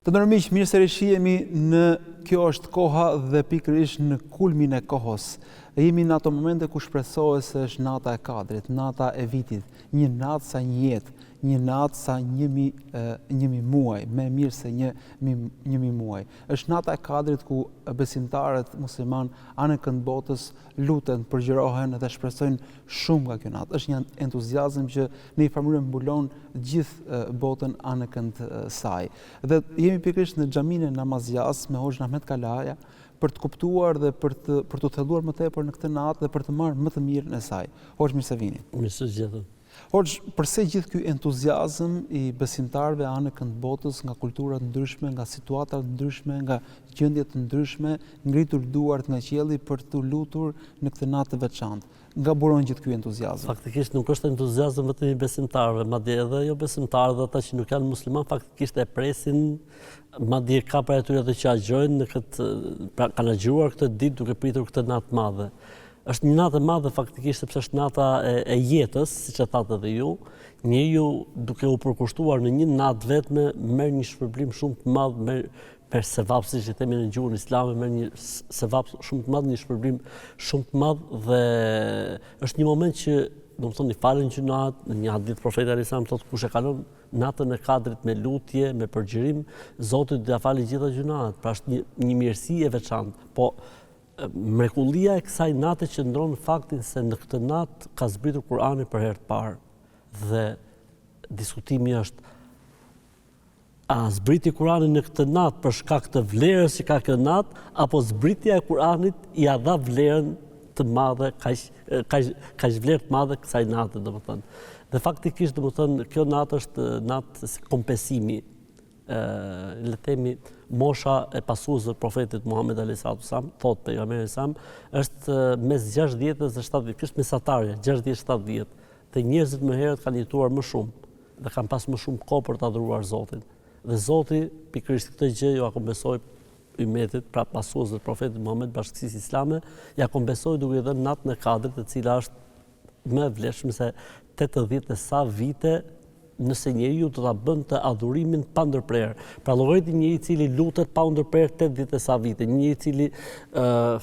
Të nërmiq, mirë se rishihemi në kjo është koha dhe pikërisht në kulmin e kohës. Jemi në ato momente ku shpresohet se është nata e Kadrit, nata e vitit, një natë sa një jetë, një natë sa 1000 muaj, më mirë se 1000 muaj. Është nata e Kadrit ku besimtarët musliman anë kënd botës luten, përgjërohen dhe shpresojnë shumë nga kjo natë. Është një entuziazëm që në një farë mbulon gjithë botën anë kënd saj. Dhe jemi pikërisht në xhaminë e Namazjas me Hoxhën Ahmet Kalaja për të kuptuar dhe për të thelluar më tepër në këtë natë dhe për të marrë më të mirën e saj. Hoxh, mirë se vini. Mirë se gjetëm. Hoxh, përse gjithë ky entuziazëm i besimtarëve anë kënd botës nga kultura të ndryshme, nga situata të ndryshme, nga gjendje të ndryshme, ngritur duart nga qielli për të lutur në këtë natë të veçantë? Nga buron gjithë ky entuziazëm? Faktikisht nuk është entuziazëm vetëm i besimtarëve, madje edhe jo besimtarë dhe ata që nuk janë musliman faktikisht e presin, madje ka për atyre që agjërojnë në këtë, pra kanë agjëruar këtë ditë duke pritur këtë natë madhe. Është një natë e madhe faktikisht sepse është nata e jetës, siç e thatë edhe ju. Njeriu duke u përkushtuar në një natë vetme merr një shpërblim shumë të madh, merr sevap, siç e themi në gjuhën islame, merr një sevap shumë të madh, një shpërblim shumë të madh dhe është një moment që domethënë i falen gjunat, në një hadith profeti alayhis salam thotë kush e kalon natën e Kadrit me lutje, me përgjërim, Zoti do ja falë gjitha gjunat. Pra është një mirësi e veçantë. Po mrekullia e kësaj nate qëndron në faktin se në këtë natë ka zbritur Kurani për herë të parë. Dhe diskutimi është, a zbriti Kurani në këtë natë për shkak të vlerës që ka këtë natë, apo zbritja e Kuranit i dha vlerën të madhe, kaq vlerë të madhe kësaj nate, domethënë. Dhe faktikisht domethënë kjo natë është natë kompensimi. Le themi mosha e pasuesve të profetit Muhammed alayhis salam, thot pejgamberi sa, është mes 60 dhe 70, është mesatarja 60-70. Dhe njerëzit më herët kanë jetuar më shumë dhe kanë pas më shumë kohë për ta adhuruar Zotin. Dhe Zoti pikërisht këtë gjë ju kompensoi ummetit, pra pasuesve të profetit Muhammed, bashkësisë islame, ja kompensoi duke i dhënë natën e Kadrit, e cila është më e vlefshme se 80 e sa vite nëse njeriu do ta bënte adhurimin pa ndërprerje. Pra llogarit njëri i cili lutet pa ndërprerje 80 e sa vite, njëri i cili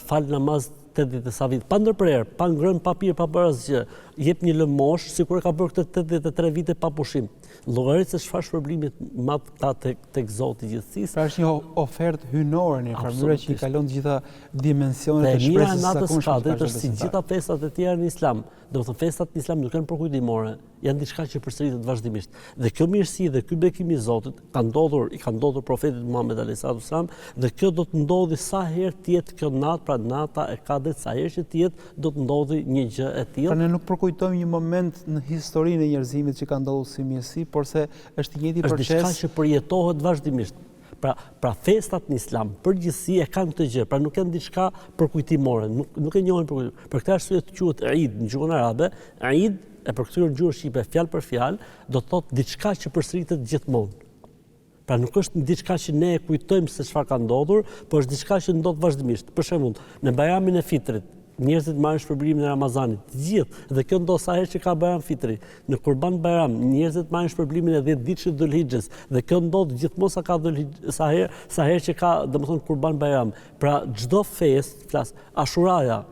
fal namaz 80 e sa vite, pa ndërprerje, pa ngrënë papir, pa bërë asgjë, jep një lëmosh, sikur e ka bërë këtë 83 vite pa pushim. Llogarit se çfarë shpërblimi madh ka tek Zoti i gjithësisë. Pra është një ofertë hynore në mënyrë që i kalon të gjitha dimensionet e shpresës së zakonshme. Është si gjitha festat e tjera në Islam. Domethënë festat në Islam nuk janë përkujtimore, janë diçka që përsëritet vazhdimisht. Dhe kjo mirësi dhe ky bekim i Zotit i ka ndodhur profetit Muhammed alayhis salam, dhe kjo do të ndodhi sa herë të jetë kjo natë, pra nata e Kadrit, sa herë që të jetë, do të ndodhi një gjë e tillë. Pra ne nuk përkujtojmë një moment në historinë e njerëzimit që ka ndodhur si mirësi, por se është një proces. Është diçka që përjetohet vazhdimisht. Pra festat në Islam përgjithësi e kanë këtë gjë, pra nuk janë diçka përkujtimore, nuk e njohin përkujtim. Për këtë arsye quhet Eid në gjuhën arabe. Eid e përkthyer në gjuhën shqipe fjalë për fjalë, do të thotë diçka që përsëritet gjithmonë. Pra nuk është diçka që ne e kujtojmë se çfarë ka ndodhur, por është diçka që ndodh vazhdimisht. Për shembull, në Bajramin e Fitrit, njerëzit marrin shpërblimin e Ramazanit, të gjithë, dhe kjo ndodh sa herë që ka Bajram Fitri. Në Kurban Bajram, njerëzit marrin shpërblimin e 10 ditësh të Dhulhixhes, dhe kjo ndodh gjithmonë sa herë që ka, domethënë, Kurban Bajram. Pra çdo festë, flas Ashuraja,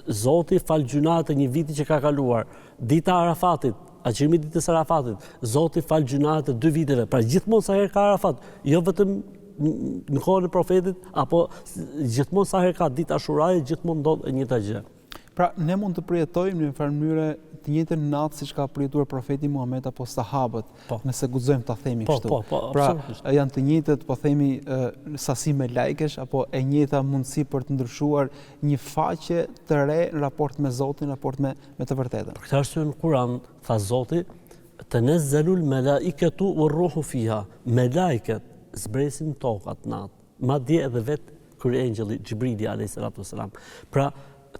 Zoti fal gjunat e një viti që ka kaluar, dita e Arafatit, agjërimi i ditës së Arafatit, Zoti fal gjunat e 2 viteve. Pra gjithmonë sa herë ka Arafat, jo vetëm në kohën e profetit, apo gjithmonë sa herë ka ditë Ashuraje, gjithmonë ndodh e njëjta gjë. Pra ne mund të përjetojmë në një farë mënyrë të njëjtën natë siç ka përjetuar profeti Muhammed apo sahabët, nëse guxojmë ta themi kështu. Pra janë të njëjtët, po themi, sasi me lajkesh apo e njëjta mundësi për të ndryshuar një faqe të re në raport me Zotin, në raport me të vërtetën. Për këtë arsye në Kur'an tha Zoti, "Tanazzalul malaikatu war-ruhu fiha", melajket zbresin tokat natë, madje edhe vetë kryengjëlli Xhibrili alayhis salam. Pra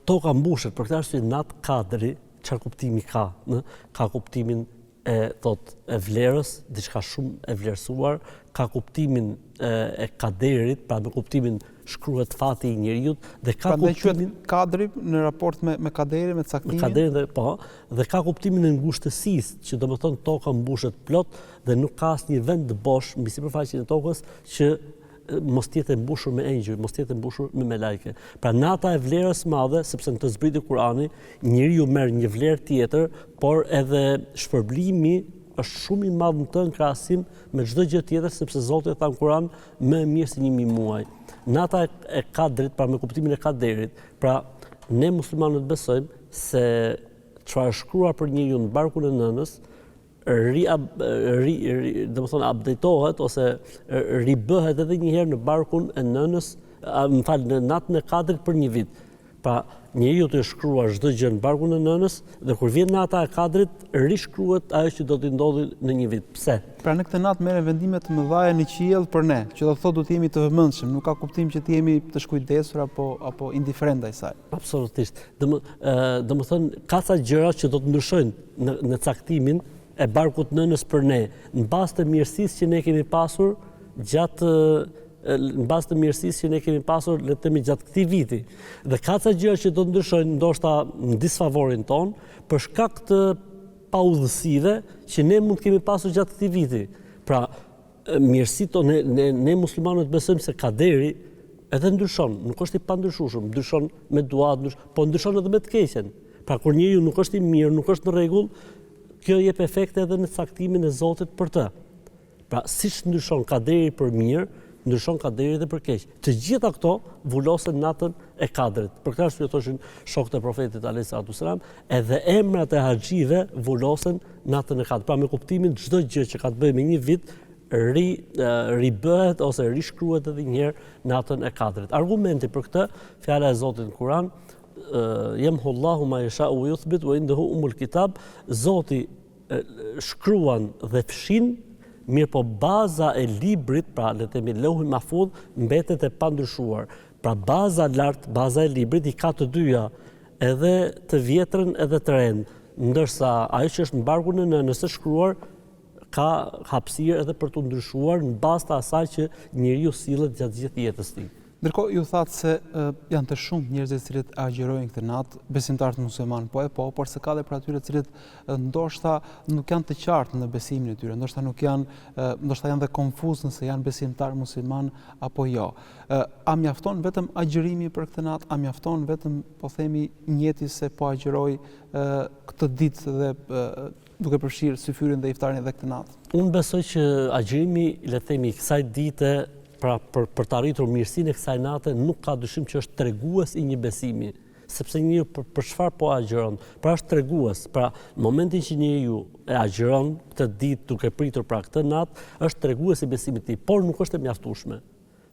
toka mbushet, për këtë arsye natë Kadri, çfarë kuptimi ka? Ka kuptimin e vlerës, diçka shumë e vlerësuar, ka kuptimin e kaderit, pra me kuptimin shkruhet fati i njeriut, dhe ka kuptimin kadri në raport me kaderin, me caktimin. Me kaderin dhe ka kuptimin e ngushtësisë, që do të thonë toka mbushet plot dhe nuk ka asnjë vend bosh mbi sipërfaqen e tokës që mos tjetë mbushur me engjëj, mos tjetë mbushur me melajke. Pra nata e vlerës madhe, sepse në të zbriti Kurani, njeriu merr një vlerë tjetër, por edhe shpërblimi është shumë i madh në të në krahasim me çdo gjë tjetër, sepse Zoti e tha në Kur'an më mirë se 1000 muaj. Nata e kadrit, pra me kuptimin e kaderit, pra ne muslimanët besojmë se çfarë është shkruar për njeriu në barkun e nënës, domethënë updatohet ose ribëhet edhe një herë në barkun e nënës, në natën e kadrit për një vit. Pra, njeriu të shkruar çdo gjë në barkun e nënës dhe kur vjen nata e kadrit, rishkruhet ajo që do t'i ndodhi në një vit. Pse? Pra në këtë natë merren vendime të mëdha në qiell për ne, që do të thotë do të jemi të vëmendshëm, nuk ka kuptim që të jemi të shkujdesur apo indiferent ndaj saj. Absolutisht. Domethënë ka ca gjëra që do të ndryshojnë në caktimin e barkut nënës për ne, në bazë të mirësisë që ne kemi pasur në bazë të mirësisë që ne kemi pasur le të themi gjatë këtij viti. Dhe ka ca gjëra që do të ndryshojnë ndoshta në disfavorin ton për shkak të paudhësive që ne mund të kemi pasur gjatë këtij viti. Pra, mirësitë ne muslimanët besojmë se kaderi edhe ndryshon, nuk është i pandryshueshëm, ndryshon me dua, po ndryshon edhe me të keqen. Pra kur njeriu nuk është i mirë, nuk është në rregull, kjo jep efekte edhe në caktimin e Zotit për të. Pra, siç ndryshon kaderi për mirë, ndryshon kaderi dhe për keq. Të gjitha këto vulosen natën e kadrit. Për këtë arsye thoshin shokët e profetit alayhis salam, edhe emrat e haxhive vulosen natën e kadrit. Pra me kuptimin çdo gjë që ka të bëjë me një vit ribëhet ose rishkruhet edhe një herë natën e kadrit. Argumenti për këtë, fjala e Zotit në Kur'an, yamhullahu ma yasha'u wa yuthbit wa indahu umul kitab, Zoti shkruan dhe fshin, mirë po baza e librit, pra le të themi Lauhul Mahfudh, mbetet e pandryshuar. Pra baza lart, baza e librit i ka të dyja, edhe të vjetrën edhe të rend, ndërsa ajo që është në barkun e nënës së shkruar ka hapësirë edhe për të ndryshuar në bazë të asaj që njeriu sillet gjatë gjithë jetës së tij. Ndërkohë ju thatë se janë të shumë njerëzit të cilët agjerojnë këtë natë, besimtarët muslimanë por se ka dhe për atyre të cilët ndoshta nuk janë të qartë në besimin e tyre, ndoshta janë dhe konfuz nëse janë besimtarë musliman apo jo. A mjafton vetëm agjerimi për këtë natë, a mjafton vetëm po themi njeti se po agjeroj këtë ditë dhe duke përfshirë syfyrin dhe iftarin edhe këtë natë? Unë besoj që agjerimi, le të themi, kësaj dite, pra për të arritur mirësinë e kësaj nate, nuk ka dyshim që është tregues i një besimi, sepse njeriu për çfarë po agjeron? Pra është tregues. Pra në momentin që njeriu e agjeron këtë ditë duke pritur pra këtë natë, është tregues i besimit të tij, por nuk është e mjaftueshme.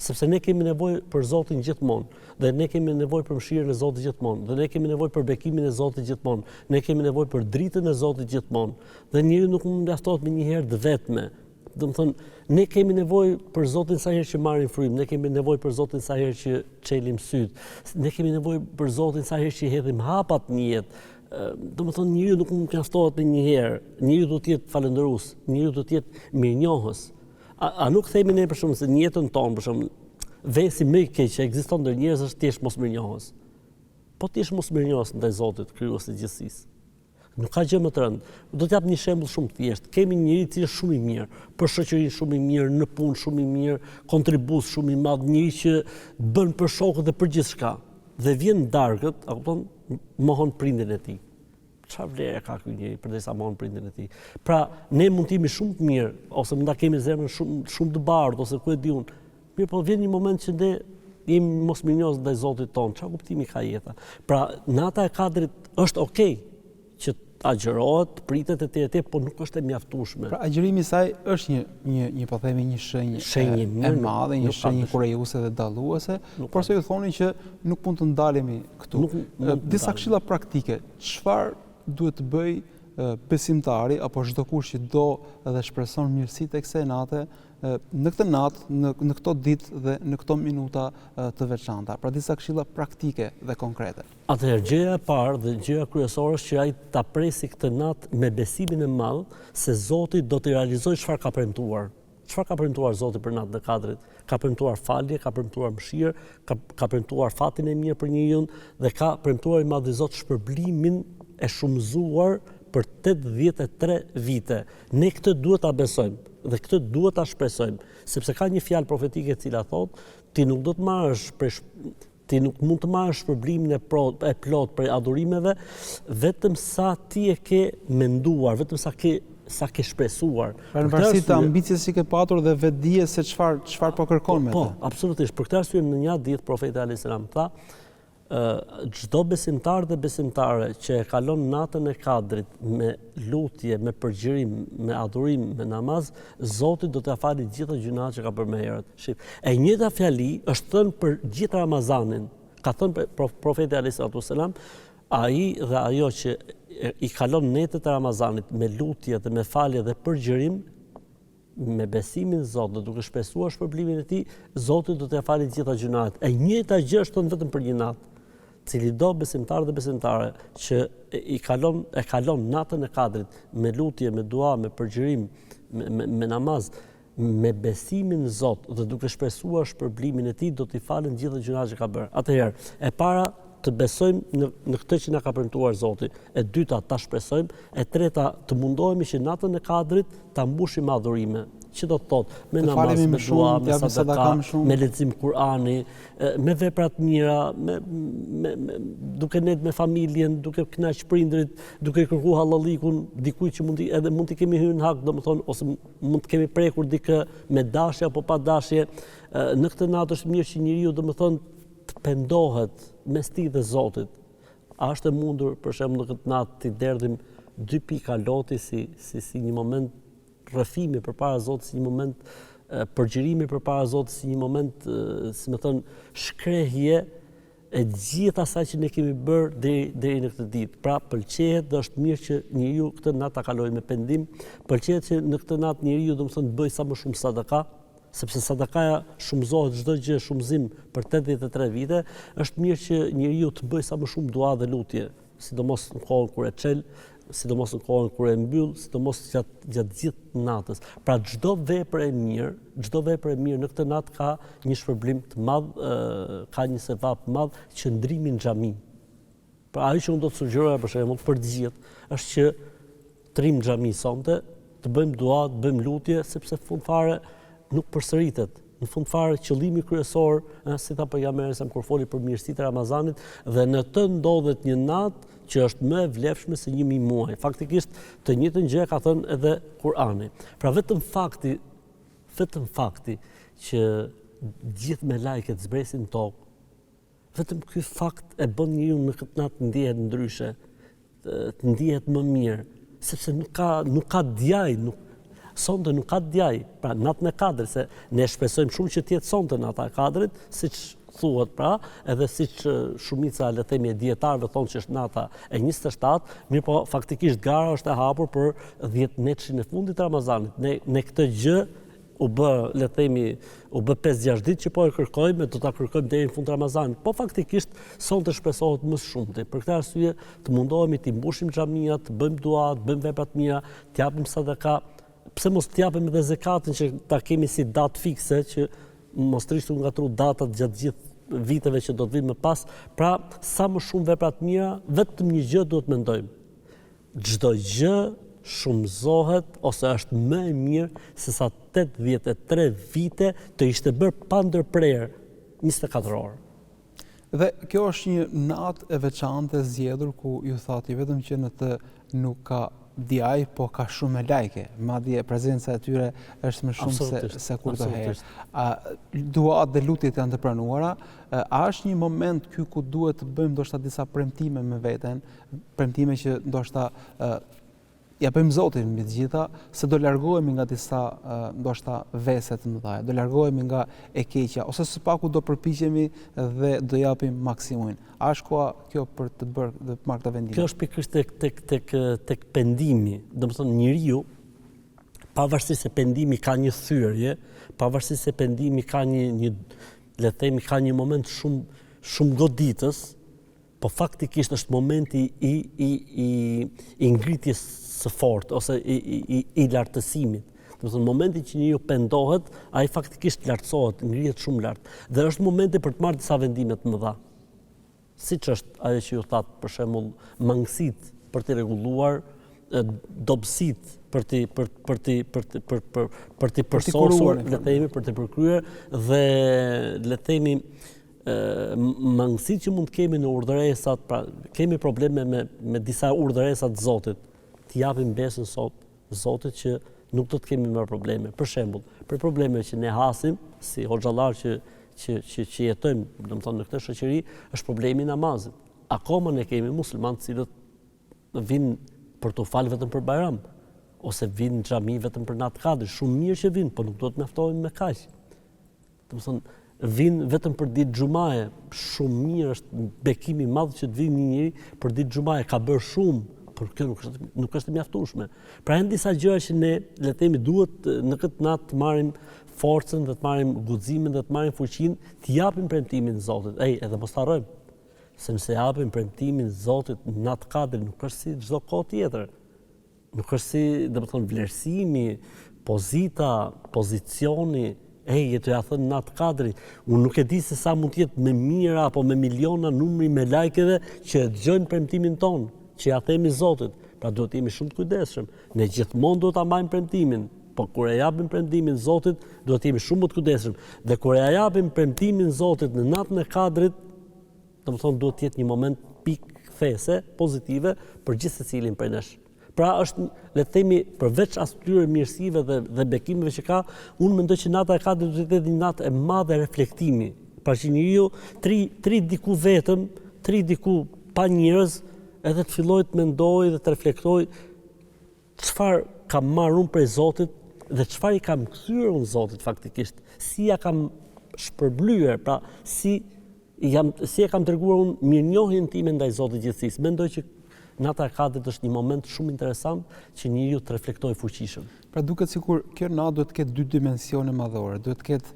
Sepse ne kemi nevojë për Zotin gjithmonë, dhe ne kemi nevojë për mëshirën e Zotit gjithmonë, dhe ne kemi nevojë për bekimin e Zotit gjithmonë, ne kemi nevojë për dritën e Zotit gjithmonë. Dhe njeriu nuk mund mjaftohet me një herë të vetme. Domethënë, ne kemi nevojë për Zotin sa herë që marrim frymë, ne kemi nevojë për Zotin sa herë që çelim syt, ne kemi nevojë për Zotin sa herë që hedhim hapat në jetë. Domethënë, njeriu nuk mund të mjaftohet me një herë. Njeriu duhet të jetë falëndërues, njeriu duhet të jetë mirënjohës. A nuk themi ne për shkak se në jetën tonë, për shkak vesi më i keq që ekziston ndër njerëz është thjesht mosmirënjohës. Po ti je mosmirënjohës ndaj Zotit, krijuesit të gjithësisë. Nuk ka gjë më të rëndë. Do të jap një shembull shumë të thjeshtë. Kemi një njeri i cili është shumë i mirë, për shoqërinë shumë i mirë, në punë shumë i mirë, kontribues shumë i madh, njëri që bën për shokët dhe për gjithçka. Dhe vjen darkët, a kupton, mohon prindin e tij. Çfarë vlerë ka ky njeri përderisa mohon prindin e tij? Pra, ne mund të jemi shumë të mirë, ose mund ta kemi zemrën shumë të bardhë, ose ku e diun. Mirë, po vjen një moment që ne jemi mosmirënjohës ndaj Zotit ton. Çfarë kuptimi ka jeta? Pra, nata e kadrit është okay që agjerohet, pritet etj, por nuk është e mjaftueshme. Pra agjerimi i saj është një po themi një shenjë e madhe, një shenjë kurrijuese dhe dalluese, por se ju thoni që nuk mund të ndalemi këtu. Disa këshilla praktike, çfarë duhet të bëj besimtari apo çdo kush që do dhe shpreson mirësi tek kësaj nate në këtë natë, në këto ditë dhe në këto minuta të veçanta. Pra disa këshilla praktike dhe konkrete. Atëherë, gjëja e parë dhe gjëja kryesore është që ai ta presi këtë natë me besimin e madh se Zoti do të realizojë çfarë ka premtuar. Çfarë ka premtuar Zoti për natën e Kadrit? Ka premtuar falje, ka premtuar mëshirë, ka premtuar fatin e mirë për njeriu dhe ka premtuar i madhi Zot shpërblimin e shumëzuar për 83 vite. Ne këtë duhet ta besojmë dhe këtë duhet ta shpresojmë, sepse ka një fjalë profetike e cila thotë, ti nuk do të marrësh ti nuk mund të marrësh shpërblimin e plot për adhurimeve vetëm sa ti e ke menduar, vetëm sa ke shpresuar. Pra në varësi të ambicjes që ke patur dhe vetdijes se çfarë po kërkon me të. Po, absolutisht. Për këtë arsye në një ditë profeti alayhis salam tha, çdo besimtar dhe besimtare që e kalon natën e Kadrit me lutje, me përgjërim, me adhurim, me namaz, Zoti do t'ia falë gjitha gjunat që ka bërë më herët. Shif. E njëjta fjali është thënë për gjithë Ramazanin. Ka thënë profeti alayhis salam, ai dhe ajo që i kalon netët e Ramazanit me lutje dhe me falje dhe përgjërim, me besimin Zot dhe duke shpresuar shpërblimin e tij, Zoti do t'ia falë gjitha gjunat. E njëjta gjë është thënë vetëm për një natë. Cili do besimtar dhe besimtare që e kalon natën e Kadrit me lutje, me dua, me përgjërim, me namaz, me besimin në Zot dhe duke shpresuar shpërblimin e tij, do t'i falen gjitha gjunat që ka bërë. Atëherë, e para të besojmë në këtë që na ka premtuar Zoti, e dyta ta shpresojmë, e treta të mundohemi që natën e Kadrit ta mbushim me adhurime. Që do të thotë, me namaz, me dua, me sadaka, me lexim Kur'ani, me vepra të mira, duke net me familjen, duke kënaqur prindrit, duke kërkuar hallallikun, dikujt që mund të kemi hyrë në hak, domethënë, ose mund të kemi prekur dikë me dashje apo pa dashje. Në këtë natë është mirë që njeriu domethënë të pendohet mes tij dhe Zotit. A është e mundur për shembull në këtë natë të derdhim 2 pika loti si një moment rrëfimi përpara Zotit, si një moment përgjërimi përpara Zotit, si një moment, si më thon, shkrehje e gjithë asaj që ne kemi bërë deri në këtë ditë. Pra pëlqejet dhe është mirë që njeriu këtë natë ta kalojë me pendim, pëlqejet që në këtë natë njeriu domethënë bëj sa më shumë sadaka, sepse sadakaja shumëzohet çdo gjë shumëzim për 83 vite, është mirë që njeriu të bëj sa më shumë dua dhe lutje, sidomos në kohën kur e çel, sidomos në kohën kur e mbyll, sidomos gjatë gjithë natës. Pra çdo vepër e mirë në këtë natë ka një shpërblim të madh, ka një sevap të madh, qëndrimi në xhami. Pra ajo që unë do të sugjeroja për shembull për të gjithë është që të rrim në xhami sonte, të bëjmë dua, të bëjmë lutje, sepse në fund fare nuk përsëritet. Në fund fare qëllimi kryesor, si tha pejgamberi sa kur foli për mirësitë e Ramazanit, dhe në të ndodhet një natë që është më e vlefshme se 1000 muaj. Faktikisht të njëjtën gjë ka thënë edhe Kur'ani. Pra vetëm fakti që gjithë me lajket zbresin tokë, vetëm ky fakt e bën njeriu në këtë natë ndihet ndryshe, të ndihet më mirë, sepse nuk ka djaj, sonte nuk ka djaj, pra natën e Kadrit, se ne shpresojmë shumë që të jetë sonte nata e Kadrit, siç thuhet pra, edhe siç shumica le të themi e dietarëve thonë që është nata e 27, mirë po faktikisht gara është e hapur për 10 netëshin e fundit të Ramazanit. Ne këtë gjë u bë 5-6 ditë që po e kërkojmë, do ta kërkojmë deri në fund të Ramazanit. Po faktikisht sonte shpresohet më shumë. Për këtë arsye të mundohemi të mbushim xhamiat, të bëjmë dua, të bëjmë vepra të mira, të japim sadaka. Pse mos t'japim edhe zekatin që ta kemi si datë fikse, që mos rishtu ngatru datat gjatë gjithë viteve që do të vinë më pas. Pra, sa më shumë vepra të mira, vetëm një gjë duhet mendojmë. Çdo gjë shumëzohet ose është më e mirë se sa 83 vite të ishte bërë pa ndërprerje 24 orë. Dhe kjo është një natë e veçantë e zgjedhur ku ju thati vetëm që në të nuk ka djaj, po ka shumë me lajke. Madje prezenca e tyre është më shumë se kur të herë. Duat dhe lutjet janë të pranuara. A është një moment ky ku duhet të bëjmë ndoshta disa premtime me veten, premtime që ndoshta ja bëjmë Zotin mbi të gjitha, se do largohemi nga disa ndoshta vese të mëdha, do largohemi nga e keqja, ose së paku do përpiqemi dhe do japim maksimumin. A është koha kjo për të marrë këtë vendim? Kjo është pikërisht tek pendimi. Domethënë njeriu, pavarësisht se pendimi ka një thyrje, pavarësisht se pendimi ka një le të themi ka një moment shumë goditës, po faktikisht është momenti i ngritjes së fortë ose i lartësimit. Domethënë momenti që njeriu pendohet, ai faktikisht lartësohet, ngrihet shumë lart. Dhe është momenti për të marrë disa vendime të mëdha. Siç është ajo që ju thatë, për shembull, mangësitë për të rregulluar, dobësitë për të përsosur, le të themi, për të përkryer dhe le të themi mangësitë që mund të kemi në urdhëresat, pra kemi probleme me disa urdhëresa të Zotit, të japim besën sot Zotit që nuk do të kemi më probleme. Për shembull, për problemet që ne hasim si hoxhallar që jetojmë, domethënë në këtë shoqëri, është problemi i namazit. Akoma ne kemi muslimanë të cilët vinë për të falë vetëm për Bajram, ose vinë në xhami vetëm për natë kadër. Shumë mirë që vinë, por nuk do të mjaftohemi me kaq. Domethënë vinë vetëm për ditë xhumaje. Shumë mirë është bekimi i madh që të vinë një njeri për ditë xhumaje, ka bërë shumë, por kjo nuk është e mjaftueshme. Pra janë disa gjëra që ne le të themi duhet në këtë natë të marrim forcën, dhe të marrim guximin, dhe të marrim fuqinë, të japim premtimin e Zotit. Edhe mos harrojmë, se nëse japim premtimin e Zotit në natë kadër, nuk është si çdo kohë tjetër. Nuk është si, domethënë, vlerësimi, pozita, pozicioni, jetë ja thënë natë kadri. Unë nuk e di se sa mund të jetë me mijëra apo me miliona numri me lajkeve që dëgjojnë premtimin ton, që ja themi Zotit. Pra duhet jemi shumë të kujdesshëm. Ne gjithmonë duhet ta marrim premtimin, po kur e japim premtimin Zotit, duhet jemi shumë të kujdesshëm. Dhe kur e japim premtimin Zotit në natën e kadrit, domethënë duhet të jetë një moment pikëthese pozitive për gjithë secilin prej nesh. Pra është, le të themi, përveç atyre mirësive dhe bekimeve që ka, unë mendoj që nata e kadrit duhet të jetë një natë e madhe reflektimi. Pra që njeriu tri diku vetëm, tri diku pa njerëz, edhe të filloj të mendoj dhe të reflektoj çfarë kam marrë unë prej Zotit dhe çfarë i kam kthyer unë Zotit faktikisht. Si ja kam shpërblyer, pra si e kam treguar unë mirënjohjen time ndaj Zotit gjithësisë. Mendoj që nata e kadrit është një moment shumë interesant që njeriu të reflektojë fuqishëm. Pra duket sikur kjo natë duhet të ketë dy dimensione madhore, duhet të ketë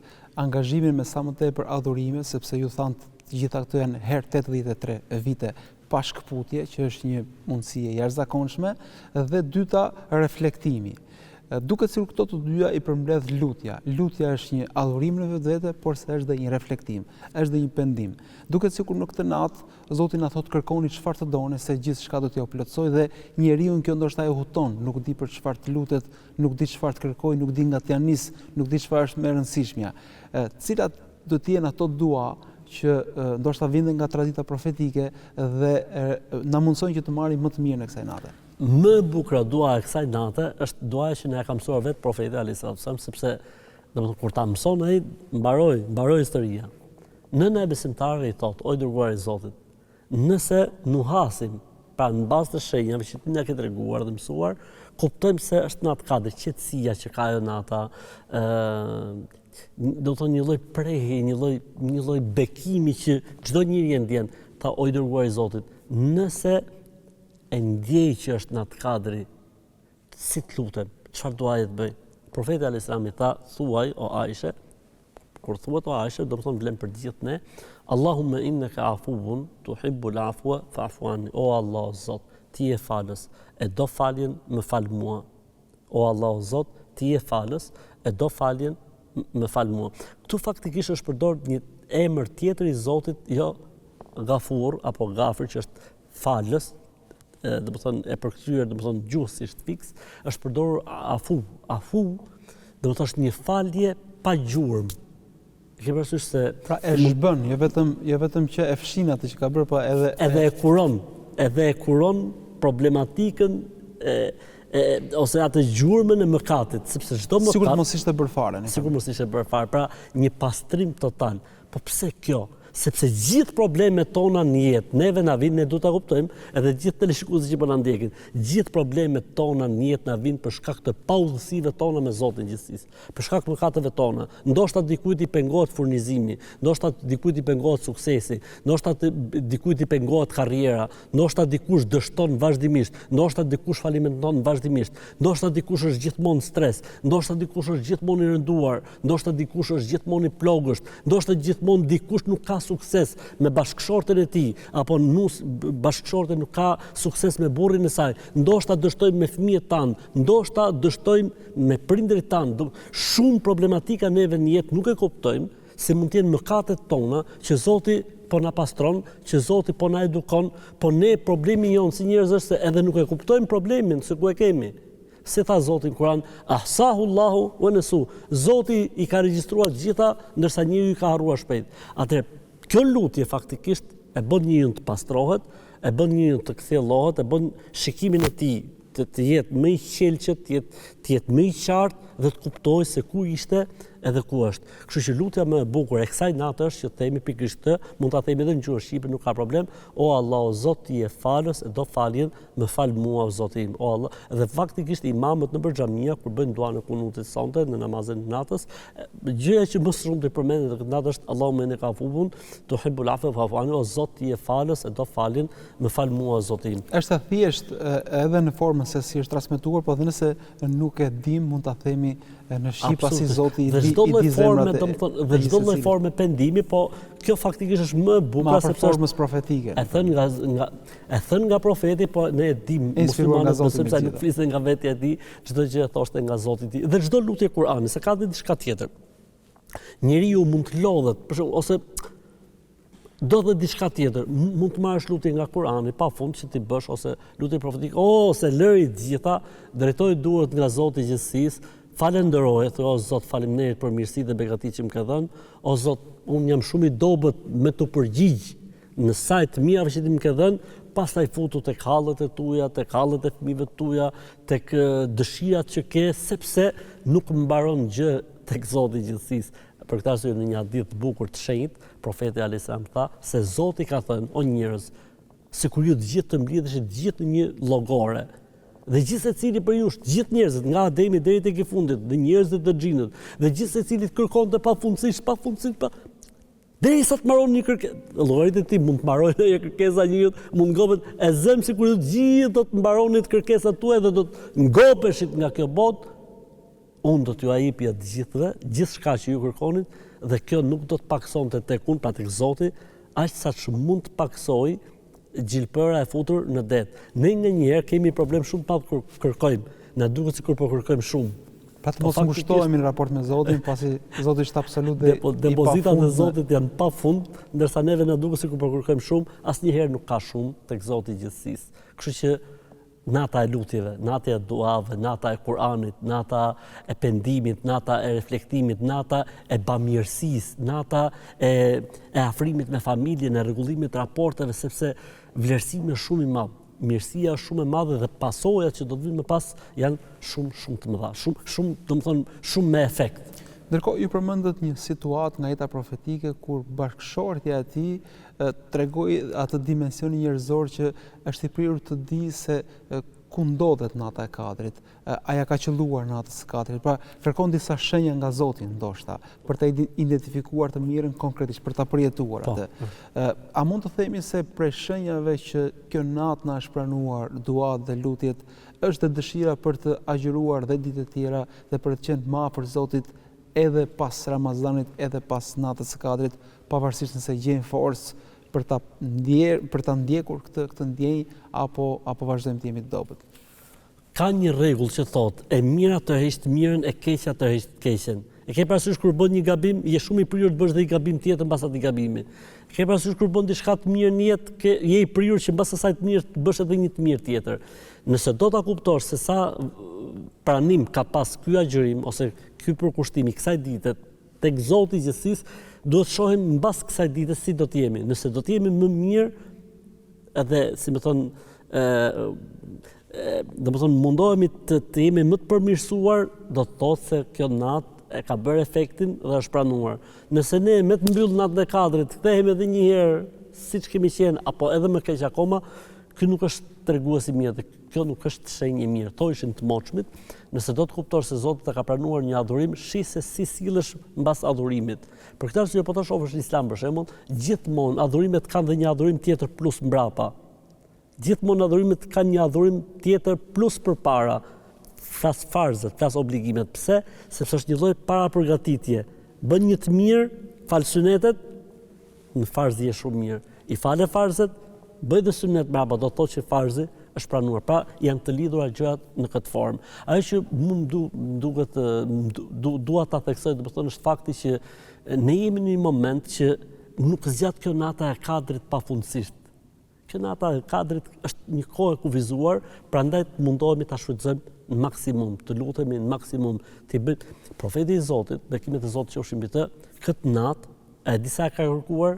angazhimin me sa më tepër adhurime, sepse ju thanë të gjitha këto janë herë 83 vite pa shkputje, që është një mundësi e jashtëzakonshme, dhe dyta reflektimi. Duket sikur këto të dyja i përmbledh lutja. Lutja është një adhurim në vetvete, por se është dhe një reflektim, është dhe një pendim. Duket sikur në këtë natë Zoti na thotë kërkoni çfarë të doni, se gjithçka do t'ju plotësoj, dhe njeriu kjo ndoshta e huton, nuk di për çfarë të lutet, nuk di çfarë të kërkojë, nuk di nga t'ia nis, nuk di çfarë është më e rëndësishmja. Cilat do të jenë ato dua që ndoshta vinden nga tradita profetike dhe na mundsojnë që të marrim më të mirën e kësaj nate. Më e bukur dua e kësaj nate është duaja që na ka mësuar vetë profeti alayhis salam, sepse domethënë kur ta mëson ai mbaroi historia. Nëna e besimtarëve i thotë, o i dërguari i Zotit, nëse nuhasim, pra në bazë të shenjave që ti na ke treguar dhe mësuar, kuptojmë se është natë kadër, qetësia që ka ajo nata, do të thonë një lloj prehje, një lloj bekimi që çdo njeri e ndjen. Tha, o i dërguari i Zotit, nëse e ndjej që është natë kadri, si të lutem, çfarë duaje të bëj? Profeti alayhis salam i tha, thuaj o Aisha, kur thuhet o Aisha, do të thonë vlen për gjithë ne, Allahumma innaka afuwun tuhibbul afwa fa'fu anni. O Allah Zot, ti je falës, e do faljen, më fal mua. O Allah Zot, ti je falës, e do faljen, më fal mua. Këtu faktikisht është përdorur një emër tjetër i Zotit, jo Ghafur apo Ghafir, që është falës, do të thonë e përkthyer, do të thonë gjuhësisht fiks, është përdorur afu. Afu do të thotë është një falje pa gjurmë. Ke parasysh se pra e zhbën, jo vetëm që e fshin atë që ka bërë, po edhe e kuron problematikën ose atë gjurmën e mëkatit, sepse çdo mëkat sikur mos ishte bërë fare. Sikur mos ishte bërë fare, pra një pastrim total. Po pse kjo? sepse gjithë problemet tona në jetë, neve na vinë, ne duhet ta kuptojmë, edhe gjithë teleshikuesit që po na ndjekin, gjithë problemet tona në jetë na vinë për shkak të paudhësive tona me Zotin gjithësisë, për shkak të mëkateve tona. Ndoshta dikujt i pengohet furnizimi, ndoshta dikujt i pengohet suksesi, ndoshta dikujt i pengohet karriera, ndoshta dikush dështon vazhdimisht, ndoshta dikush falimenton vazhdimisht, ndoshta dikush është gjithmonë stres, ndoshta dikush është gjithmonë i rënduar, ndoshta dikush është gjithmonë i plogësht, ndoshta gjithmonë dikush nuk ka sukses me bashkëshorten e tij, apo bashkëshorte nuk ka sukses me burrin e saj, ndoshta dështojmë me fëmijët tanë, ndoshta dështojmë me prindërit tanë. Shumë problematika neve në jetë nuk e kuptojmë, se mund të jenë mëkatet tona që Zoti po na pastron, që Zoti po na edukon, po ne problemi jonë si njerëz është se edhe nuk e kuptojmë problemin se ku e kemi. Se tha Zoti në Kur'an, ahsahu Allahu wa nasu. Zoti i ka regjistruar gjitha, ndërsa njeriu i ka harruar shpejt. Atëherë, kjo lutje faktikisht e bën njeriu të pastrohet, e bën njeriu të kthjellohet, e bën shikimin e tij të jetë më i qelqët, të jetë më i qartë dhe të kuptojë se ku ishte edhe ku është. Kështu që lutja më e bukur e kësaj natë është që themi pikërisht këtë, mund ta themi edhe në gjuhën shqipe, nuk ka problem. O Allah, o Zot, ti je falës e do faljen, më fal mua o Zoti im. O Allah, dhe faktikisht imamët në xhamia kur bëjnë duan e kunutit sonte në namazin e natës, gjëja që më shumë të përmendet këtë natë është Allahumma innaka afuwun tuhibbul afwa fa'fu anni. O Zot, ti je falës e do faljen, më fal mua o Zoti im. Është thjesht edhe në formën se si është transmetuar, por edhe nëse nuk e dim, mund ta themi në shqip pasi Zoti i di zemrat dhe çdo lloj forme pendimi, po kjo faktikisht është më e bukur sepse është formës profetike. E thën nga profeti, po ne e dim muslimanët sepse nuk flisën nga vetja e tij, çdo gjë e thoshte nga Zoti i tij. Dhe çdo lutje Kur'ani, se ka dhe diçka tjetër. Njeriu mund të lodhet, për shembull, ose do dhe diçka tjetër, mund të marrësh lutje nga Kur'ani pa fund që ti bësh, ose lutje profetike, ose lëri të gjitha, drejtoj duart nga Zoti i gjithësisë, falenderoj, o Zot, faleminderit për mirësitë dhe begatitë që më ke dhënë, o Zot, unë jam shumë i dobët me të përgjigj në saj të mirave që ti më ke dhënë, pastaj futu tek hallet e tuaja, tek hallet e fëmijëve tuaja, tek dëshirat që ke, sepse nuk mbaron gjë tek Zoti i gjithësisë. Për këtë arsye në një hadith të bukur të shenjtë, profeti alayhis salam tha se Zoti ka thënë, o njerëz, sikur ju të gjithë të mblidheshit gjithë në një llogore, dhe gjithë secili për ju, gjithë njerëzit, nga Ademi deri tek i fundit, dhe njerëzit dhe xhinët, dhe gjithë secili të kërkonte pafundësisht, derisa të mbaron një kërkesë. Llogarit e tij mund të mbarojë një kërkesa njëjët, mund ngopet e zëm sikur të gjithë do të mbaronit kërkesat tuaja dhe do të ngopeshit nga kjo botë. Unë do t'ju ajipja të gjithëve, gjithçka që ju kërkonit, dhe kjo nuk do të paksonte tek unë, pra tek Zoti, aq sa që mund të paksoj gjilpëra e futur në det. Ne nganjëherë kemi problem shumë pa kërkojmë. Na duket sikur po kërkojmë shumë. Pra të mos ngushtohemi në raport me Zotin, pasi Zoti është absolut dhe depozitat e Zotit janë pafund, ndërsa neve na duket sikur po kërkojmë shumë, asnjëherë nuk ka shumë tek Zoti i gjithësisë. Kështu që nata e lutjeve, nata e duave, nata e Kur'anit, nata e pendimit, nata e reflektimit, nata e bamirësisë, nata e afrimit me familjen, e rregullimit të raporteve, sepse vlerësimi është shumë i madh. Mirësia është shumë e madhe dhe pasojat që do të vinë më pas janë shumë të mëdha, shumë me efekt. Ndërkohë ju përmendët një situatë nga jeta profetike kur bashkëshortja e tij tregoi atë dimensionin njerëzor që është i prirur të di se ku ndodhet nata e Kadrit, a ja ka qelluar natës së Kadrit. Pra kërkon disa shenja nga Zoti ndoshta për të identifikuar të mirën konkretisht, për ta përjetuar atë. A mund të themi se prej shenjave që kjo natë na është pranuar, duat dhe lutjet, është dhe dëshira për të agjëruar dhe ditët e tjera dhe për të qenë më afër Zotit edhe pas Ramazanit, edhe pas natës së Kadrit, pavarësisht nëse gjejmë forcë për ta ndjekur këtë ndjenjë apo vazhdojmë të jemi të dobët. Ka një rregull që thotë, e mira të heq mirën, e keqja të heq keqen. E ke parasysh kur bën një gabim, je shumë i prirur të bësh dhe një gabim tjetër mbas atij gabimi. E ke parasysh kur bën diçka të mirë në jetë, je i prirur që mbas asaj të mirë të bësh edhe një të mirë tjetër. Nëse do ta kuptosh se sa pranim ka pas ky agjërim ose ky përkushtim i kësaj dite tek Zoti i gjithësisë, duhet të shohim mbas kësaj dite si do të jemi. Nëse do të jemi më mirë, edhe si më thon, do të thonë mundohemi të jemi më të përmirësuar, do të thotë se kjo natë e ka bërë efektin dhe është pranuar. Nëse ne me të mbyllë natën e kadrit, kthehemi edhe një herë, siç kemi qenë, apo edhe më keq akoma, ky nuk është tregues i mirë, dhe kjo nuk është shenjë e mirë. To ishin të moçmit, nëse do të kuptosh se Zoti të ka pranuar një adhurim, shih se si sillesh mbas adhurimit. Për këtë arsye po ta shohësh në Islam për shembull, gjithmonë adhurimet kanë dhe një adhurim tjetër plus mbrapa. Gjithmonë adhurimet kanë një adhurim tjetër plus përpara. Flas farzët, flas obligimet. Pse? Sepse është një lloj parapërgatitje. Bën një të mirë, fal sunetet, në farzi je shumë mirë. I fale farzet, bëj dhe sunet mbrapa, do të thotë që farzi është pranuar. Pra janë të lidhura gjërat në këtë formë. Ajo që dua ta theksoj, domethënë është fakti që ne jemi në një moment që nuk zgjat kjo nata e kadrit pafundësisht. Kjo nata e kadrit është një kohë e kufizuar, prandaj mundohemi ta shfrytëzojmë në maksimum, të lutemi në maksimum, të bëjmë. Profeti i Zotit, bekimet e Zotit qofshin mbi të, këtë natë e disa ka kërkuar,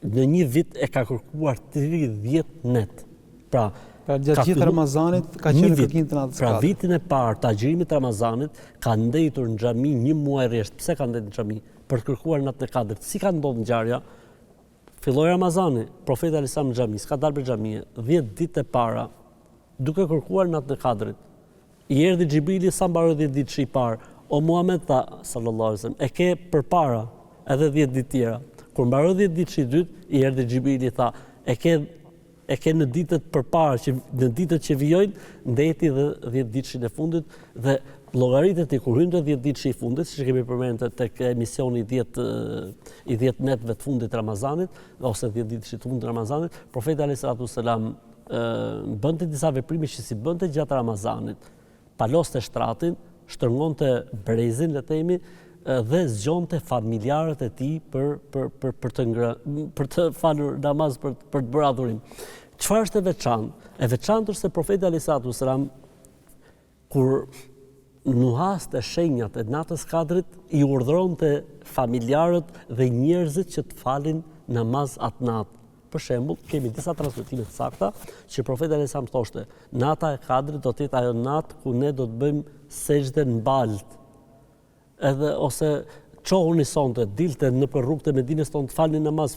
në një vit e ka kërkuar 30 net. Pra gjatë gjithë Ramazanit ka qenë kërkim të natës Pra vitin e parë të agjërimit të Ramazanit ka ndetur në xhami një muaj rresht. Pse ka ndetur në xhami? Për të kërkuar natën e kadrit. Si ka ndodhur ngjarja? Filloi Ramazani, profeti Alisa në xhami, s'ka dalë për xhamie, 10 ditë e para, duke kërkuar natën e kadrit. I erdhi Xhibrili sa mbaroi 10 ditë i parë. O Muhammed tha sallallahu alaihi wasallam, e ke përpara edhe 10 ditë tjera. Kur mbaroi 10 ditë i dytë, i erdhi Xhibrili tha, e ke në ditët përpara, që në ditët që vijojnë, ndeti dhe 10 ditëshin e fundit dhe llogaritet i kur hynte 10 ditësh i fundit, siç kemi përmendur tek emisioni i 10 netëve të fundit të Ramazanit ose 10 ditësh të fundit të Ramazanit, profeti alayhis salatu wassalam bënte disa veprime që si bënte gjatë Ramazanit. Paloste shtratin, shtrëngonte brezin, le të themi, dhe zgjonte familjarët e tij për të falur namaz, për të bërë adhurim. Çfarë është e veçantë? E veçantë është se profeti alayhis salatu wassalam kur nuhaste shenjat e natës kadrit, i urdhëronte familjarët dhe njerëzit që të falin namaz atë natë. Për shembull, kemi disa transmetime të sakta që profeti alayhis salam thoshte, nata e kadrit do të jetë ajo natë ku ne do të bëjmë sejdë në balt. Edhe ose çohuni sonte, dilte nëpër rrugët e Medinës tonë, falni namaz.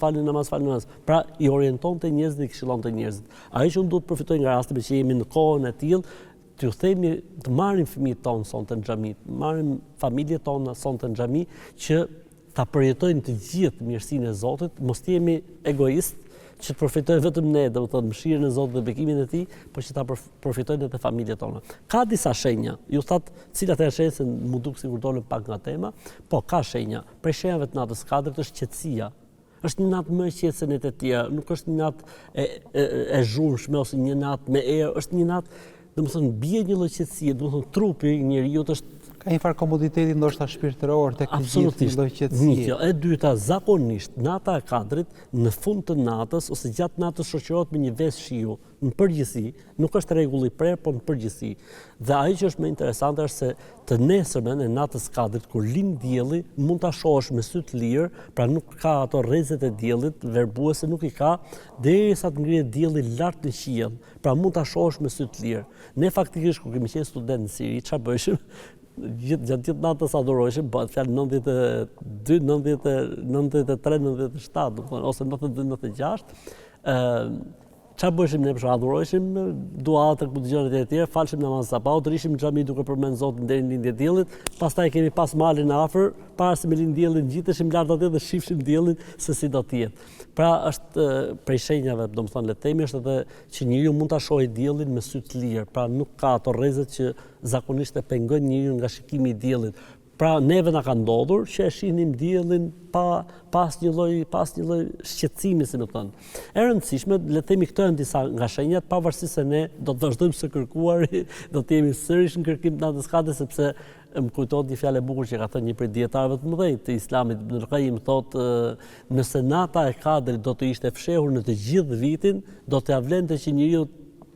Pra i orientonte njerëzit, i këshillonte njerëzit. Ajo që unë duhet të përfitoj nga rasti që jemi në kohën e tillë, t'ju themi të marrim fëmijët tonë sonte në xhami, të marrim familjet tona sonte në xhami, që ta përjetojnë të gjithë mirësinë e Zotit, mos jemi egoist, që të përfitojnë vetëm ne, domethënë mëshirën e Zotit dhe bekimin e Tij, por që ta përfitojnë edhe familjet tona. Ka disa shenja, ju thatë cilat janë shenjat, se mu duk sikur dolën pak nga tema, po ka shenja. Prej shenjave të natës kadrit është qetësia. Është një natë më e qetë se netët e tjera, nuk është një natë e zhurmshme ose një natë me erë, është një natë, domethënë bie një lloj qetësie, domethënë trupi i njeriu është ka një farë komoditeti ndoshta shpirtëror tek të gjithë, një lloj qetësie. E dyta, zakonisht nata e kadrit në fund të natës ose gjatë natës shoqërohet me një ves shiu. Në përgjithësi, nuk është rregull i prerë, por në përgjithësi. Dhe ajo që është më interesante është se të nesërmen e natës kadrit kur lind dielli, mund ta shohësh me sy të lirë, pra nuk ka ato rrezet e diellit, verbuese nuk i ka, derisa të ngrihet dielli lart në qiell. Pra mund ta shohësh me sy të lirë. Ne faktikisht kur kemi qenë student në Siri, çfarë bëheshim? Gjatë gjithë natës adhurojshim, bëhet fjalë 92, 93, 97, ose 92, 96. Çfarë bëheshim ne, për adhurojshim, duat ku dëgjonin e tjerë, falshim namaz sabahut, rishim në xhami duke përmend Zotin deri në lindjen e diellit, pastaj kemi pas malin afër, para se me lind dielli ngjiteshim lart atje dhe shifshim diellin se si do të jetë. Pra është prej shenjave, domethënë le të themi, është edhe që njeriu mund ta shohë diellin me sy të lirë, pra nuk ka ato rrezet që zakonisht e pengojnë njeriu nga shikimi i diellit. Pra neve na ka ndodhur që e shihnim diellin pas një lloj shqetësimi, si më thon. E rëndësishme, le të themi, këto janë disa nga shenjat, pavarësisht se ne do të vazhdojmë së kërkuari, do të jemi sërish në kërkim të natës kadrit, sepse më kujtohet një fjalë e bukur që ka thënë një prej dietarëve të mëdhenj të Islamit, Ibn al-Qayyim, thotë, nëse nata e kadrit do të ishte fshehur në të gjithë vitin, do t'ia vlente që njeriu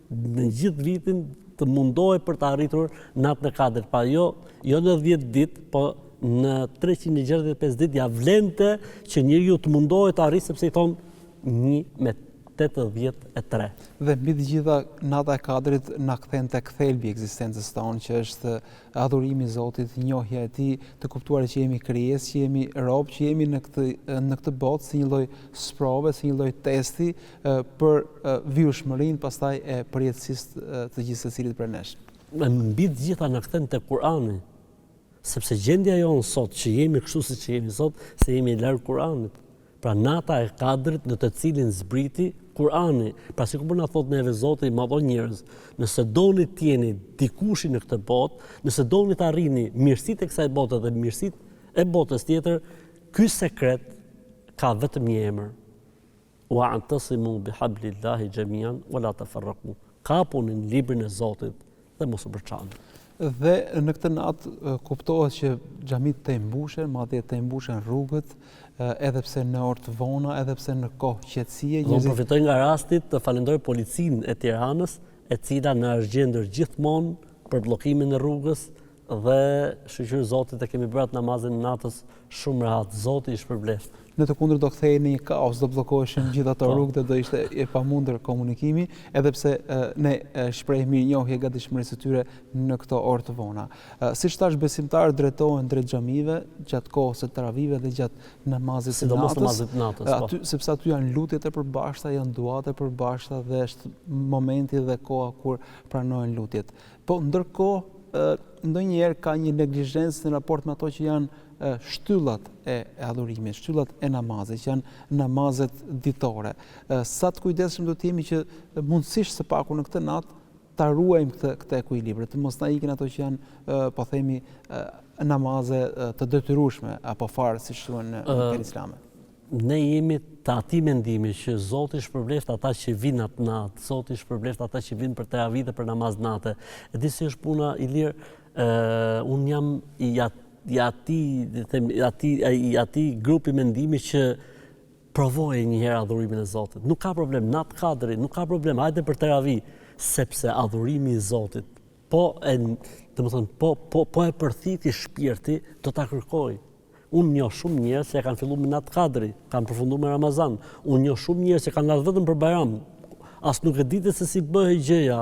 në gjithë vitin të mundohej për të arritur natën e kadrit. Pa jo në 10 ditë, po në 365 ditë ja vlente që njeriu të mundohej të arrijë, sepse i thon 1 me 1983. Dhe mbi të gjitha nata e Kadrit na kthen tek thelbi i ekzistencës tonë, që është adhurimi i Zotit, njohja e Tij, të kuptuar që jemi krijesë, që jemi rob, që jemi në këtë botë si një lloj sprove, si një lloj testi për vijshmërinë pastaj e përjetësisë të gjithë secilit prej nesh. Mbi të gjitha na kthen tek Kurani, sepse gjendja jonë sot që jemi kështu siç jemi sot, se jemi larg Kuranit. Pra nata e Kadrit në të cilin zbriti Kurani. Pra sikur po na thot neve Zoti, madho njerëz, nëse doni të jeni dikushi në këtë botë, nëse doni të arrini mirësitë e kësaj bote dhe mirësitë e botës tjetër, ky sekret ka vetëm një emër. Wa'tasimu bihablillahi jamian wala tafarraqu. Kapuni në librin e Zotit dhe mos u përçani. Dhe në këtë natë kuptohet që xhamit të mbushen, madje të mbushen rrugët, edhe pse në orë të vona, edhe pse në kohë qetësie. Unë përfitoj nga rastit të falenderoj policinë e Tiranës, e cila na është gjendur gjithmonë për bllokimin e rrugës dhe shqyr Zotit e kemi bërë atë namazin e natës shumë rehat. Zoti i shpërbleft. Në të kundërt do kthehej në një kaos, do bllokoheshin gjithë ato rrugë dhe do ishte e pamundur komunikimi, edhe pse ne shpreh mirënjohje gatishmërisë së tyre në këto orë të vona. Siç thash, besimtarët drejtohen drejt xhamive gjatë kohës së taravive dhe gjatë namazit të natës. Namazit natës, sepse aty janë lutjet e përbashkëta, janë duat e përbashkëta dhe është momenti dhe koha kur pranohen lutjet. Po ndërkohë ndonjëherë ka një neglizhencë në raport me ato që janë shtyllat e adhurimit, shtyllat e namazit, që janë namazet ditore. Sa të kujdesshëm do të jemi që mundësisht së paku në këtë natë ta ruajmë këtë ekuilibër, të mos na ikin ato që janë, po themi, namaze të detyrueshme apo fare siç thuhen në fenë islame. Ne jemi të atij mendimi që Zoti shpërbleft ata që vinë atë natë, Zoti shpërbleft ata që vinë për teravih dhe për namaz natë. E di si është puna, Ilir, unë jam i atij grupi mendimi që provoje një herë adhurimin e Zotit. Nuk ka problem, natë Kadri, nuk ka problem, hajde për teravih, sepse adhurimi i Zotit, po e përthiti shpirti, do ta kërkoj. Unë njoh shumë njerëz që kanë filluar me natë Kadri, kanë përfunduar me Ramazan. Unë njoh shumë njerëz që kanë ardhur vetëm për Bajram. As nuk e ditë se si bëhej gjëja.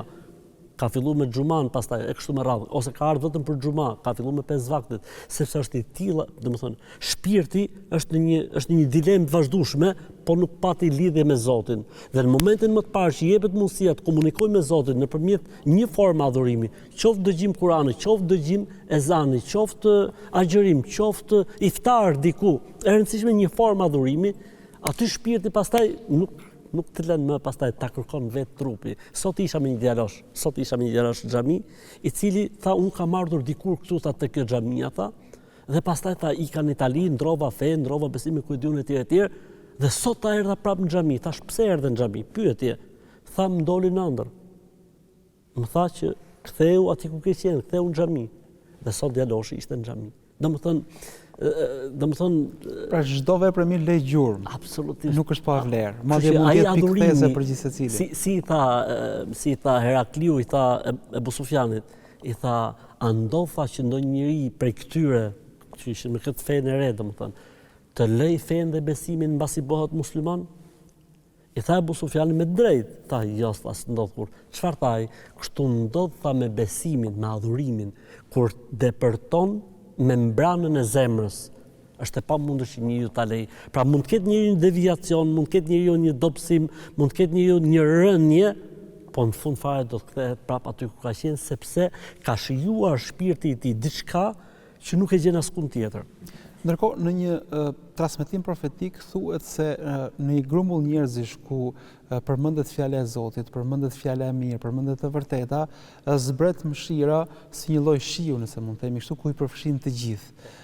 Ka filluar me xhuman, pastaj e kështu me radhë, ose ka ardhur vetëm për xhuma, ka filluar me 5 vaktet, sepse është i tillë, domethënë, shpirti është në një dilemë të vazhdueshme, po nuk pati lidhje me Zotin. Dhe në momentin më të parë që jepet mundësia të komunikojë me Zotin nëpërmjet një formë adhurimi, qoftë dëgjim Kurani, qoftë dëgjim ezani, qoftë agjërim, qoftë iftar diku, e rëndësishme një formë adhurimi, aty shpirti pastaj nuk të lënë më pastaj ta kërkon vetë trupi. Sot isha me një djalosh në xhami, i cili tha, unë kam ardhur dikur këtu te kjo xhamia, tha, dhe pastaj tha, i kanë Itali, ndrova fe, ndrova besime ku diun e tjerë, dhe sot ta erdha prapë në xhami. Thash, pse erdhe në xhami? Pyetje. Tha, më doli në ëndër. Më tha që ktheu aty ku ke qenë, ktheu në xhami. Dhe sot djaloshi ishte në xhami. Domethënë, pra çdo vepër mirë lej gjurmë. Absolutisht. Nuk është pa vlerë. Madje mund të jetë pikëthese për gjithë secilin. Si tha Herakliu, i tha Ebu Sufjanit, i tha, a ndodha që ndonjë njeri prej këtyre që ishin me këtë fenë e re, domethënë, të lej fenë dhe besimin mbasi bëhet musliman? I tha Ebu Sufjani me drejt, tha, jo, s'ndodh kur. Çfarë tha ai? Kështu ndodh, tha, me besimin, me adhurimin, kur depërton membranën e zemrës, është e pamundur që njeriu ta lej. Pra mund të ketë njeriu një deviacion, mund të ketë njeriu një dobësim, mund të ketë njeriu një rënje, po në fund fare do të kthehet prapë aty ku ka qenë, sepse ka shijuar shpirti i tij diçka që nuk e gjen askund tjetër. Ndërkohë, në një transmetim profetik thuhet se në një grumbull njerëzish ku përmendet fjala e Zotit, përmendet fjala e mirë, përmendet e vërteta, zbret mëshira si një lloj shiu, nëse mund të themi kështu, ku i përfshin të gjithë.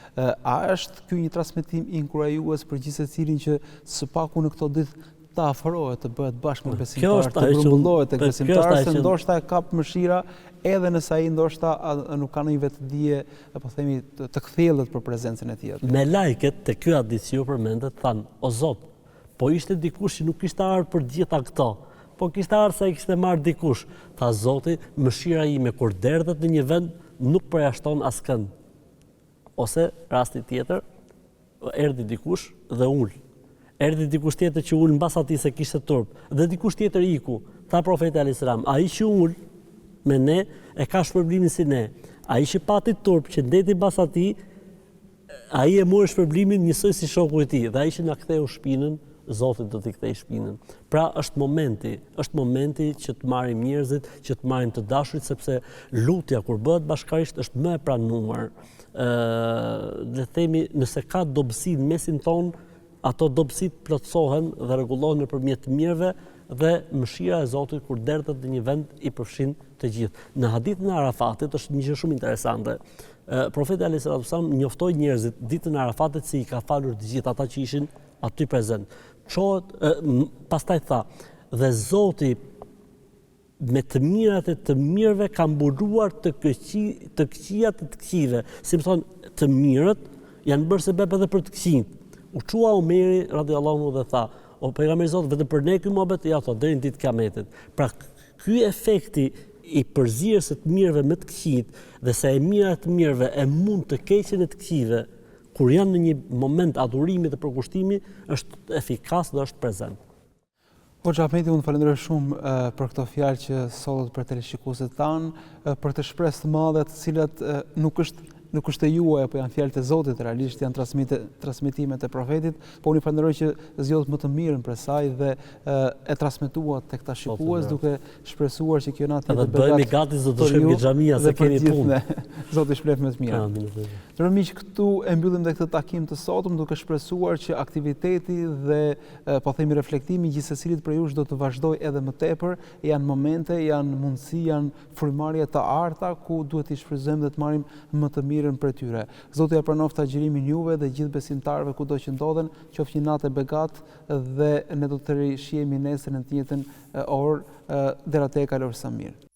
A është ky një transmetim inkurajues për gjithë secilin që së paku në këto ditë të afrohet, të bëhet bashkë me besimtarë, të grumbullohet tek besimtarë, se ndoshta e kap mëshira edhe nëse ai ndoshta nuk ka ndonjë vetëdije, po themi, të kthjellët për prezencën e tij. Me lajket te ky hadith që ju përmendet, thanë, o Zot, po ishte dikush që nuk kishte ardhur për gjitha këto, po kishte ardhur sa i kishte marrë dikush. Tha Zoti, mëshira ime kur derdhet në një vend nuk përjashton askënd. Ose rasti tjetër, erdhi dikush dhe ul. erdhi dikush tjetër që ul mbas atij se kishte turp, dhe dikush tjetër iku. Tha profeti alayhis salam, ai që ul me ne e ka shpërblimin si ne. Ai që pati turp që ndeti mbas atij, ai e mori shpërblimin njësoj si shoku i tij, dhe ai që na ktheu shpinën, Zoti do t'i kthej shpinën. Pra është momenti që të marrim njerëzit, që të marrim të dashurit, sepse lutja kur bëhet bashkarisht është më e pranuar. Le të themi, nëse ka dobësi në mesin ton, ato dobësit plotësohen dhe rregullohen nëpërmjet të mirëve, dhe mëshira e Zotit kur derdhet në një vend i përfshin të gjithë. Në hadithin e Arafatit është një gjë shumë interesante. Profeti alayhis salam njoftoi njerëzit ditën e Arafatit se i ka falur të gjithë ata që ishin aty prezent. Pastaj tha, dhe Zoti me të mirat e të mirëve ka mbuluar të këqijat e të këqive. Si më thonë, të mirët janë bërë sebeb edhe për të këqijt. U çua Omeri radiallahu anhu dhe tha, o pejgamberi i Zotit, vetëm për ne ky mohabet, ja tha, deri në ditë Kiametit. Pra ky efekti i përzierjes së të mirëve me të këqijt dhe se e mira e të mirëve e mund të keqen e të këqive, kur janë në një moment adhurimi dhe përkushtimi, është efikas dhe është prezent. Hoxha Ahmeti, unë falenderoj shumë për këto fjalë që solët për teleshikuesit tanë, për të shpresë të madhe të cilat nuk është e juaj, apo janë fjalët e Zotit, realisht janë transmetimet e profetit, po unë i falenderoj që zgjodhët më të mirën për saj dhe e transmetuat tek ta shikues, duke shpresuar që kjo natë jetë begat. Edhe bëhemi gati zot të shkojmë në xhamia se kemi punë. Zoti shpëlef me të mira. Ndërsa miq, këtu e mbyllim dhe këtë takim të sotëm duke shpresuar që aktiviteti dhe po themi reflektimi gjithsesilit prej jush do të vazhdojë edhe më tepër. Janë momente, janë mundësi, janë frymëmarrje të arta ku duhet të shfrytëzojmë dhe të marrim më të mirën për tyre. Zoti ja pranoft agjërimin juve dhe gjithë besimtarëve kudo që ndodhen, qoftë një natë begat dhe ne do të rishihemi nesër në të njëjtën orë deri atë kalor sa mirë.